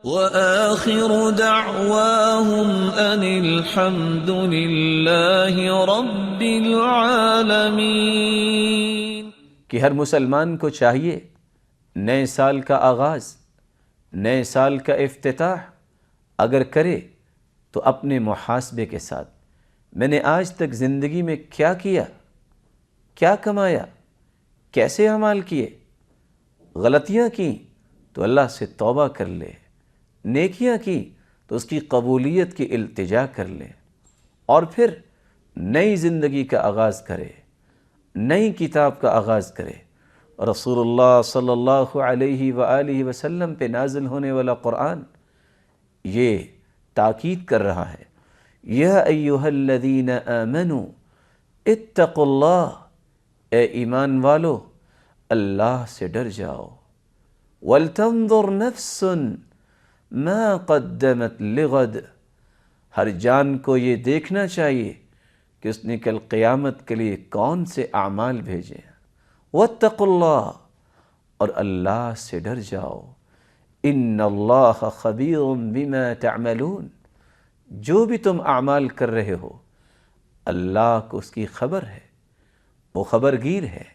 وآخر دعواهم أن الحمد لله رب العالمين۔ کہ ہر مسلمان کو چاہیے نئے سال کا آغاز، نئے سال کا افتتاح اگر کرے تو اپنے محاسبے کے ساتھ میں نے آج تک زندگی میں کیا کیا، کیا کمایا، کیسے اعمال کیے، غلطیاں کی تو اللہ سے توبہ کر لے، نیکیاں کی تو اس کی قبولیت کی التجا کر لے، اور پھر نئی زندگی کا آغاز کرے، نئی کتاب کا آغاز کرے۔ رسول اللہ صلی اللہ علیہ وآلہ وسلم پہ نازل ہونے والا قرآن یہ تاکید کر رہا ہے، یا ایہا الذین آمنوا اتقوا اللہ، اے ایمان والو اللہ سے ڈر جاؤ، وَلْتَنظُرْ نَفْسٌ مَا قَدَّمَتْ لِغَدٍ، ہر جان کو یہ دیکھنا چاہیے کہ اس نے کل قیامت کے لیے کون سے اعمال بھیجے۔ وَاتَّقُوا اللَّهَ، اور اللہ سے ڈر جاؤ، إِنَّ اللَّهَ خَبِيرٌ بِمَا تَعْمَلُونَ، جو بھی تم اعمال کر رہے ہو اللہ کو اس کی خبر ہے، وہ خبرگیر ہے،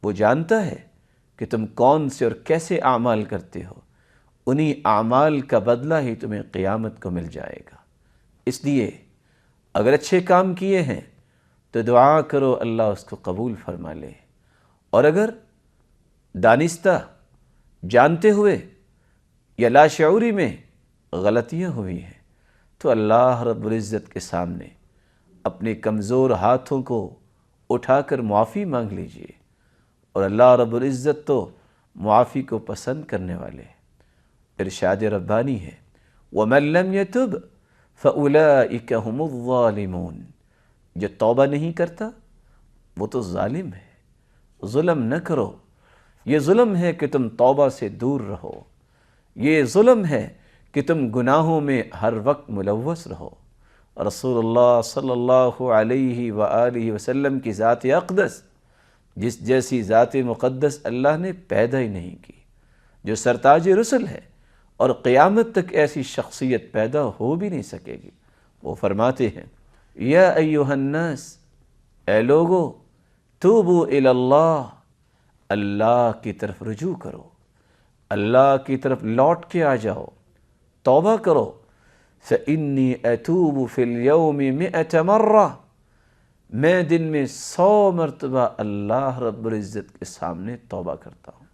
وہ جانتا ہے کہ تم کون سے اور کیسے اعمال کرتے ہو، انہی اعمال کا بدلہ ہی تمہیں قیامت کو مل جائے گا۔ اس لیے اگر اچھے کام کیے ہیں تو دعا کرو اللہ اس کو قبول فرما لے، اور اگر دانستہ جانتے ہوئے یا لاشعوری میں غلطیاں ہوئی ہیں تو اللہ رب العزت کے سامنے اپنے کمزور ہاتھوں کو اٹھا کر معافی مانگ لیجئے، اور اللہ رب العزت تو معافی کو پسند کرنے والے ہیں۔ ارشاد ربانی ہے، وَمَن لَّمْ يَتُبْ فَأُولَٰئِكَ هُمُ الظَّالِمُونَ، جو توبہ نہیں کرتا وہ تو ظالم ہے۔ ظلم نہ کرو، یہ ظلم ہے کہ تم توبہ سے دور رہو، یہ ظلم ہے کہ تم گناہوں میں ہر وقت ملوث رہو۔ رسول اللہ صلی اللہ علیہ وآلہ وسلم کی ذات اقدس، جس جیسی ذات مقدس اللہ نے پیدا ہی نہیں کی، جو سرتاج رسل ہے اور قیامت تک ایسی شخصیت پیدا ہو بھی نہیں سکے گی، وہ فرماتے ہیں، یا ایہا الناس، اے لوگو، توبوا الی اللہ، اللہ کی طرف رجوع کرو، اللہ کی طرف لوٹ کے آ جاؤ، توبہ کرو۔ فإنی أتوب فی اليوم 100 مرہ، میں دن میں 100 مرتبہ اللہ رب العزت کے سامنے توبہ کرتا ہوں۔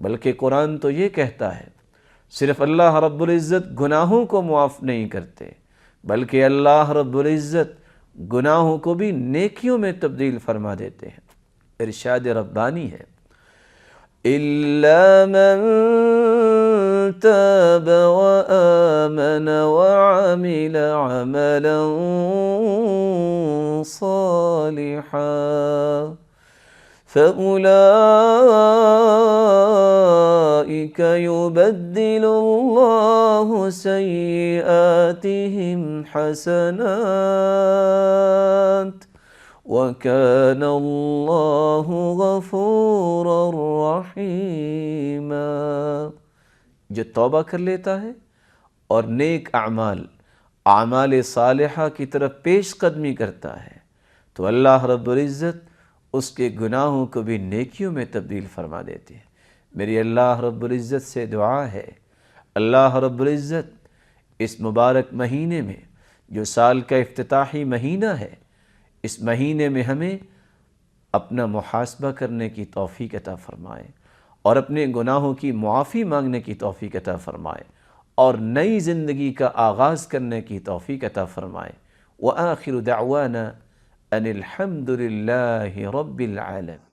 بلکہ قرآن تو یہ کہتا ہے، صرف اللہ رب العزت گناہوں کو معاف نہیں کرتے بلکہ اللہ رب العزت گناہوں کو بھی نیکیوں میں تبدیل فرما دیتے ہیں۔ ارشاد ربانی ہے، إِلَّا مَن تَابَ وَآمَنَ وَعَمِلَ عَمَلًا صَالِحًا فَأُولَٰئِكَ يُبَدِّلُ اللَّهُ سَيِّئَاتِهِمْ حَسَنَاتٍ وَكَانَ اللَّهُ غَفُورًا رَحِيمًا، جو توبہ کر لیتا ہے اور نیک اعمال صالحہ کی طرف پیش قدمی کرتا ہے تو اللہ رب العزت اس کے گناہوں کو بھی نیکیوں میں تبدیل فرما دیتے ہیں۔ میری اللہ رب العزت سے دعا ہے، اللہ رب العزت اس مبارک مہینے میں جو سال کا افتتاحی مہینہ ہے، اس مہینے میں ہمیں اپنا محاسبہ کرنے کی توفیق عطا فرمائے، اور اپنے گناہوں کی معافی مانگنے کی توفیق عطا فرمائے، اور نئی زندگی کا آغاز کرنے کی توفیق عطا فرمائے۔ وآخر دعوانا ان الحمد للہ رب العالمین۔